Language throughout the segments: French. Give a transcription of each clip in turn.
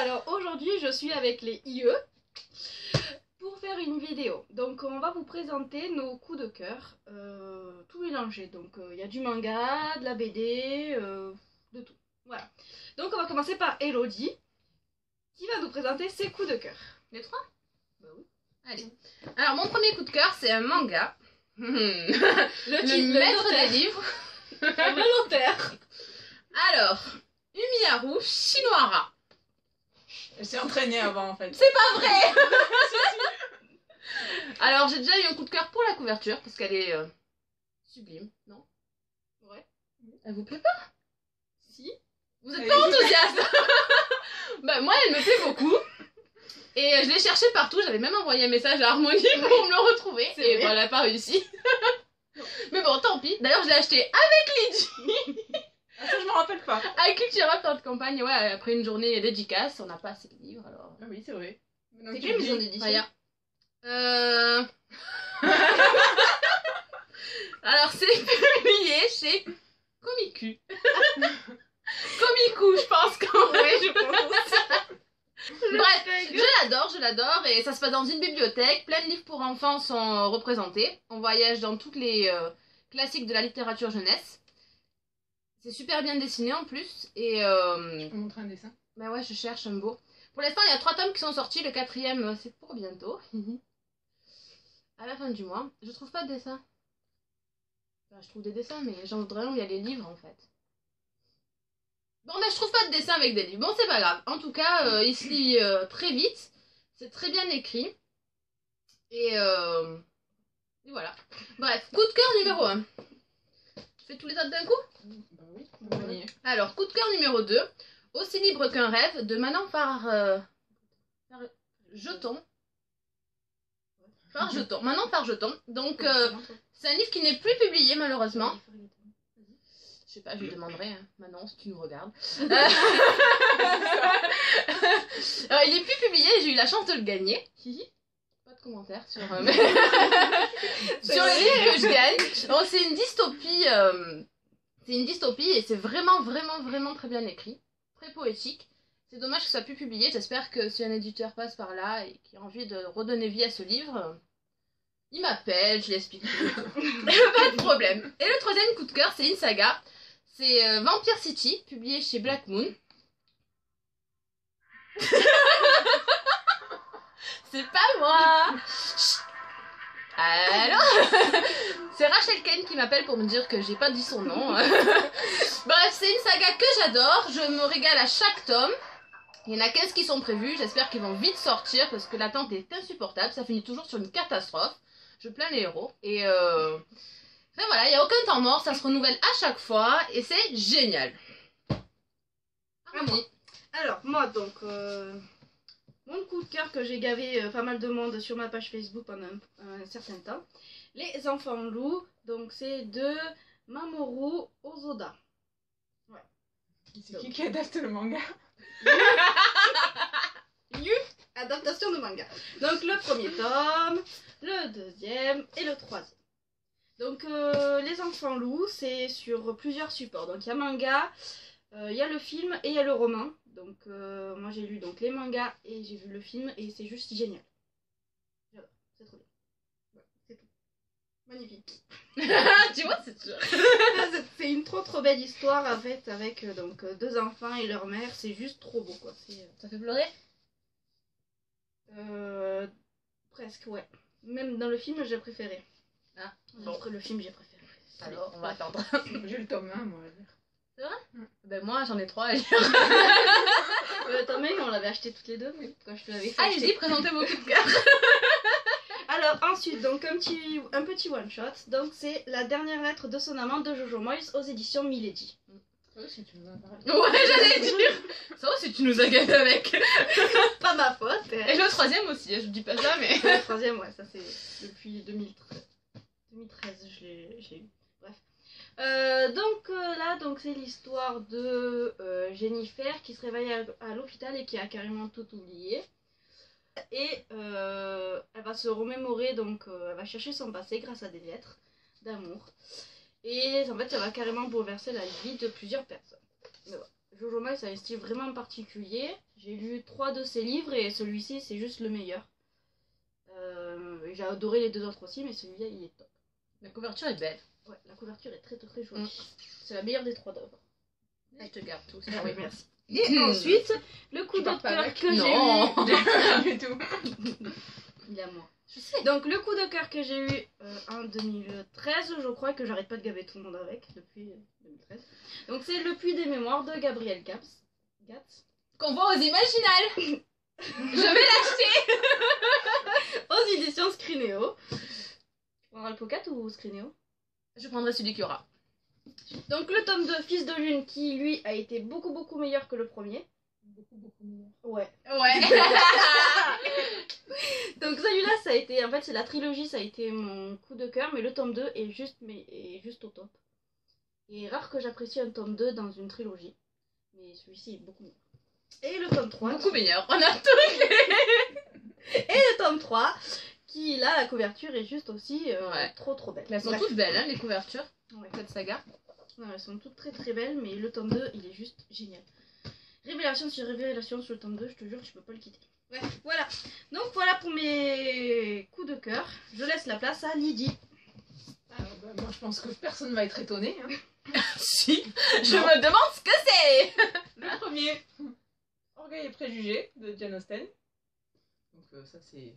Alors aujourd'hui je suis avec les IE pour faire une vidéo. Donc on va vous présenter nos coups de cœur, tout mélangé. Donc il y a du manga, de la BD, de tout. Voilà. Donc on va commencer par Elodie qui va nous présenter ses coups de cœur. Les trois? Bah oui. Allez. Alors mon premier coup de cœur c'est un manga. Le maître des livres. Volontaire. Alors, Umiharu Shinohara. Elle s'est entraînée avant en fait. C'est pas vrai. Alors j'ai déjà eu un coup de cœur pour la couverture parce qu'elle est sublime, non? Ouais. Elle vous plaît pas? Si. Vous êtes pas enthousiaste. Bah moi elle me plaît beaucoup. Et je l'ai cherché partout, j'avais même envoyé un message à Harmonie pour me le retrouver. C'est Et vrai. bon, elle a pas réussi. Mais bon, tant pis. D'ailleurs, je l'ai acheté avec Lydie. Ah, ça je me rappelle pas. À Cultura de campagne, ouais, après une journée dédicace, on n'a pas assez de livres alors. Ah oui, c'est vrai. C'est quelle maison d'édition? Voilà. Alors, c'est publié chez Komiku. Komiku, je pense qu'en vrai, je pense. Bref, je l'adore et ça se passe dans une bibliothèque, plein de livres pour enfants sont représentés. On voyage dans toutes les classiques de la littérature jeunesse. C'est super bien dessiné en plus et Tu peux montrer un dessin? bah ouais, je cherche un beau. Pour l'instant, il y a 3 tomes qui sont sortis, le 4e c'est pour bientôt. À la fin du mois. Je trouve pas de dessin. Enfin, je trouve des dessins mais j'en voudrais un où il y a les livres en fait. Bon, mais je trouve pas de dessin avec des livres. Bon, c'est pas grave. En tout cas, il se lit très vite. C'est très bien écrit. Et voilà. Bref, coup de cœur numéro 1. Je fais tous les autres d'un coup? Bah oui, on y est. Alors, coup de cœur numéro 2. Aussi libre qu'un rêve de Manon Farjeton. Farjeton. Manon Farjeton. Donc, c'est un livre qui n'est plus publié malheureusement. Je sais pas, je lui demanderai, hein. Manon, si tu nous regardes. Alors, il est plus publié, j'ai eu la chance de le gagner. Pas de commentaires sur, sur les livres que je gagne. Bon, c'est une dystopie et c'est vraiment très bien écrit. Très poétique. C'est dommage que ça soit plus publié. J'espère que si un éditeur passe par là et qui a envie de redonner vie à ce livre, il m'appelle, je l'explique tout. Pas de problème. Et le 3e coup de cœur, c'est une saga. C'est Vampire City, publié chez Black Moon. C'est pas moi. Alors, c'est Rachel Ken qui m'appelle pour me dire que j'ai pas dit son nom. Bref, c'est une saga que j'adore. Je me régale à chaque tome. Il y en a 15 qui sont prévus. J'espère qu'ils vont vite sortir parce que l'attente est insupportable. Ça finit toujours sur une catastrophe. Je plains les héros. Et enfin voilà, il n'y a aucun temps mort. Ça se renouvelle à chaque fois. Et c'est génial. Harmonie. Alors moi donc mon coup de cœur que j'ai gavé pas mal de monde sur ma page Facebook pendant un certain temps. Les enfants loups, donc c'est de Mamoru Hosoda. Ouais. C'est qui adapte le manga? Adaptation de manga. Donc le premier tome, le 2e et le 3e. Donc les enfants loups, c'est sur plusieurs supports. Donc il y a manga, il y a le film et il y a le roman. Donc moi j'ai lu donc les mangas et j'ai vu le film et c'est juste génial. J'adore, c'est trop bien. Ouais, c'est tout. Magnifique. Tu vois, c'est sûr. C'est une trop belle histoire en fait, avec donc 2 enfants et leur mère. C'est juste trop beau quoi. Ça fait pleurer? Presque ouais. Même dans le film j'ai préféré. Ah, bon. Entre le film j'ai préféré. Alors, on va attendre. J'ai le tome 1 moi à lire. C'est vrai? Ben moi j'en ai 3 à lire. Tome 1 on l'avait acheté toutes les deux quand je te l'avais fait. Allez-y, présentez vos coups de cœur. Alors ensuite donc un petit one shot. Donc c'est La dernière lettre de son amant de Jojo Moyes aux éditions Milady. Si tu nous en parles. Ouais, j'allais dire. Ça va si tu nous as gâtés avec. Pas ma faute. Et le 3e aussi, je dis pas ça mais. Le 3e ouais, ça c'est depuis 2013. 2013 je l'ai eu. Bref. Donc là donc c'est l'histoire de Jennifer qui se réveille à l'hôpital et qui a carrément tout oublié. Et elle va se remémorer, donc elle va chercher son passé grâce à des lettres d'amour. Et en fait, ça va carrément bouleverser la vie de plusieurs personnes. Mais voilà. Jojo Moyes a un style vraiment particulier. J'ai lu 3 de ses livres et celui-ci c'est juste le meilleur. J'ai adoré les 2 autres aussi, mais celui-là il est top. La couverture est belle. Ouais, la couverture est très très jolie. C'est la meilleure des 3 d'œuvres. Je te garde tout. Ah oui, merci. Et ensuite, le coup Tu de pars pas cœur avec que j'ai Non. Pas du tout. eu. Il est à moi. Je sais. Donc, le coup de cœur que j'ai eu en 2013, je crois que j'arrête pas de gaver tout le monde avec depuis 2013. Donc, c'est Le Puits des Mémoires de Gabriel Gatz. Qu'on voit aux Imaginales. Je vais l'acheter. Aux éditions Scrinéo. Tu prendras le Pocket ou Scrinéo? Je prendrai celui qu'il y aura. Donc, le tome 2, Fils de Lune, qui lui a été beaucoup meilleur que le premier. Beaucoup meilleur. Ouais. Ouais. Donc celui-là, ça a été, en fait, c'est la trilogie, ça a été mon coup de cœur, mais le tome 2 est juste au top. Et rare que j'apprécie un tome 2 dans une trilogie, mais celui-ci est beaucoup mieux. Et le tome 3. Beaucoup meilleur. On a tout. Le tome 3, qui là, la couverture est juste aussi Ouais. trop belle. Elles sont Bref. toutes belles, hein, les couvertures. Ouais. Cette saga. Ouais, elles sont toutes très belles, mais le tome 2, il est juste génial. Révélation sur révélation sur le tome 2, je te jure, je peux pas le quitter. Bref, voilà. Donc voilà pour mes coups de cœur. Je laisse la place à Lydie. Alors, bah, moi, je pense que personne va être étonné. Hein. Si. Je me demande ce que c'est. Le premier, Orgueil et préjugés de Jane Austen. Donc ça, c'est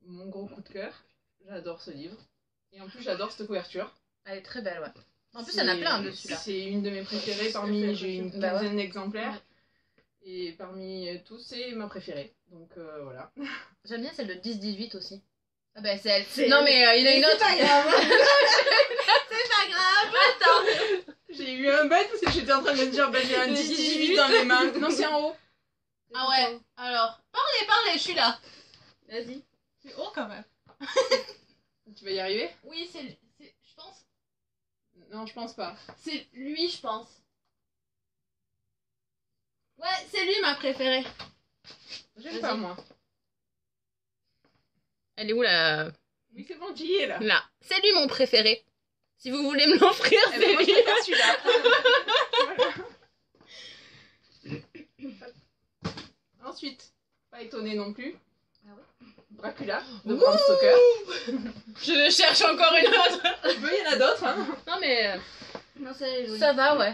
mon gros coup de cœur. J'adore ce livre. Et en plus, j'adore cette couverture. Elle est très belle, ouais. En plus, il y en a plein dessus là. C'est une de mes préférées parmi, j'ai une Bah ouais. quinzaine d'exemplaires. Et parmi tous, c'est ma préférée. Donc voilà. J'aime bien celle de 10-18 aussi. Ah bah c'est elle. C'est Non elle. mais il y en a une C'est autre. pas grave. C'est pas grave. Attends. J'ai eu un bête parce que j'étais en train de me dire, bah, j'ai un 10-18 dans les mains. Non, c'est en haut. Ah ouais. Alors, parlez, je suis là. Vas-y. C'est haut quand même. Tu vas y arriver? Oui, je pense. Non, je pense pas. C'est lui, je pense. Ouais, c'est lui ma préférée. J'aime Vas-y. pas, moi. Elle est où là? Oui, c'est bon, j'y ai là. Là. C'est lui mon préféré. Si vous voulez me l'offrir, Eh ben, c'est moi, je lui. préfère celui-là. Voilà. Ensuite, pas étonné non plus. Ah ouais. Dracula de Bram Stoker. Je cherche encore une autre. Il y en a d'autres, hein. Non mais Non, c'est joli. ça va, ouais.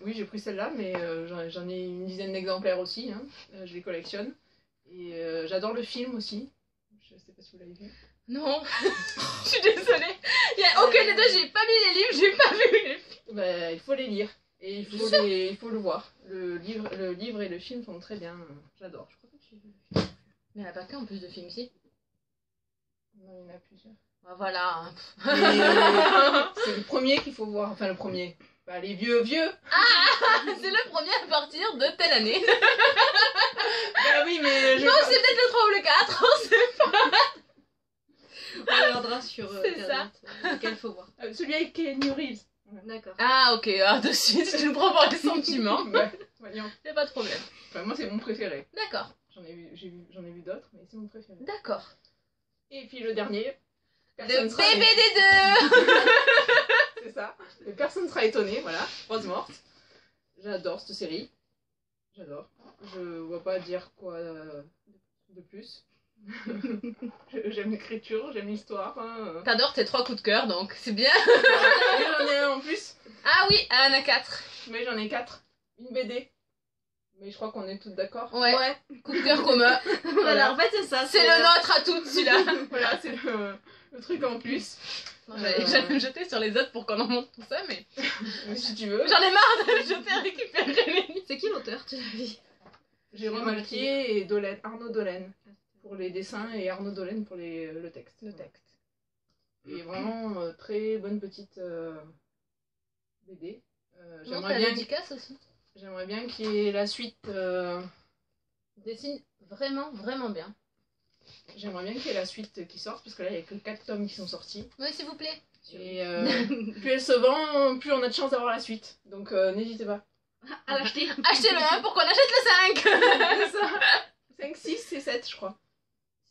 Oui, j'ai pris celle-là, mais j'en ai une dizaine d'exemplaires aussi. Hein. Je les collectionne. Et j'adore le film aussi. Je sais pas si vous l'avez vu. Non. Je suis désolée. Il y a aucun des deux, j'ai pas lu les livres, j'ai pas vu les films. Bah, il faut les lire. Et il faut le voir. Le livre et le film sont très bien. J'adore. Je crois que j'ai vu le film. Mais il n'y en a pas qu'un en plus de films ici. Non, il y en a plusieurs. Ah, voilà. Mais c'est le premier qu'il faut voir. Enfin, le premier. Bah, les vieux. C'est le premier à partir de telle année. Bah oui, mais je Non, c'est peut-être le 3 ou le 4, on sait pas. On regardera sur C'est Internet, lequel faut voir. celui avec Keanu Reeves. D'accord. Ah, ok, de suite, tu nous prends par les sentiments. Ouais, voyons. Y'a pas de problème. Enfin, moi, c'est mon préféré. D'accord, J'en ai vu d'autres, mais c'est mon préféré. d'accord. Et puis le dernier. Le personne sera bébé des deux. C'est ça. Mais personne ne sera étonné, voilà. Rose morte. J'adore cette série. J'adore. Je vois pas dire quoi de plus. J'aime l'écriture, j'aime l'histoire. Hein. T'adores tes 3 coups de cœur, donc c'est bien. Et j'en ai un en plus. Ah oui, elle en a 4. Mais j'en ai 4. Une BD. Mais je crois qu'on est toutes d'accord. Ouais. Coup de cœur commun. Voilà, en fait, c'est ça. C'est le nôtre à toutes, celui-là. Voilà, c'est le truc en plus. Non, j'allais me jeter sur les autres pour qu'on en monte tout ça, mais Si tu veux. j'en ai marre de me jeter à récupérer les livres. C'est qui l'auteur, tu l'as dit? Jérôme Alquier et Arnaud Dolène pour les dessins et Arnaud Dolène pour le texte. Le texte. Et vraiment très bonne petite BD. Non, J'aimerais t'as bien, dédicace aussi. j'aimerais bien qu'il y ait la suite. Il dessine vraiment, vraiment bien. J'aimerais bien qu'il y ait la suite qui sorte parce que là il n'y a que 4 tomes qui sont sortis. Oui, s'il vous plaît. Et plus elle se vend, plus on a de chance d'avoir la suite. Donc n'hésitez pas. À l'acheter. Achetez-le hein, pour qu'on achète le 5. C'est ça. 5, 6 et 7 je crois.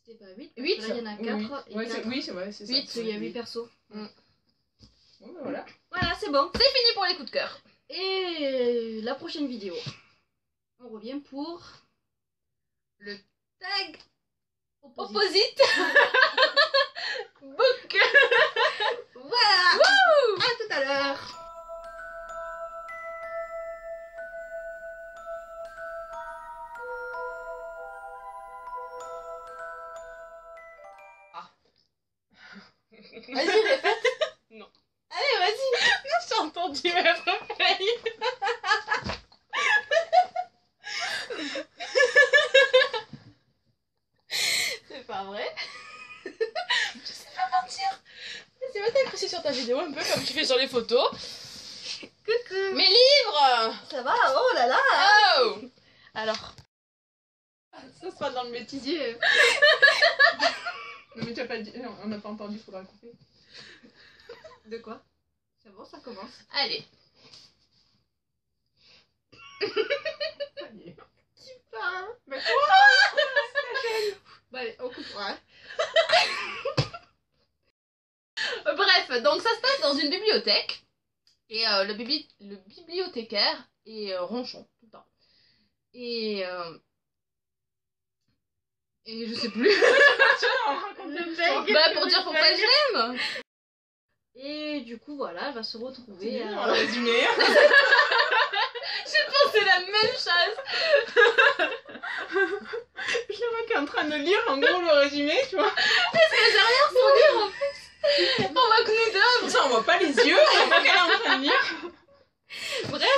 C'était pas 8. 8. Là, il y en a 4. Oui, oui, c'est vrai, c'est ça. 8, Il y a 8 persos. Bon, ben voilà. Voilà, c'est bon. C'est fini pour les coups de cœur. Et la prochaine vidéo, on revient pour Le tag Opposite. opposite. Book. Voilà. À tout à l'heure. Vas-y, répète. Non. Allez, vas-y. J'ai entendu mais repaye. C'est pas vrai. Je sais pas mentir. C'est pas t'apprécier sur ta vidéo un peu comme tu fais sur les photos. Coucou. Mes livres. Ça va? Oh là là. Oh. Alors. Ça sera dans le bêtisier. Non mais tu as pas dit, on n'a pas entendu, faudra couper. De quoi? C'est bon, ça commence. Allez. Allez. Qui parle? Bah quoi? Bah allez, on coupera. Hein. Bref, donc ça se passe dans une bibliothèque. Et le bibliothécaire est ronchon tout le temps. Et je sais plus. Le beg. Bah pour dire pourquoi je l'aime. Et du coup, voilà, elle va se retrouver C'est à... dans le résumé. J'ai pensé la même chose. Je le vois qui est en train de lire en gros le résumé, tu vois. J'ai rien pour lire en fait. On voit que nous deux. Comme ça on voit pas les yeux, on voit qu'elle est en train de lire. Bref,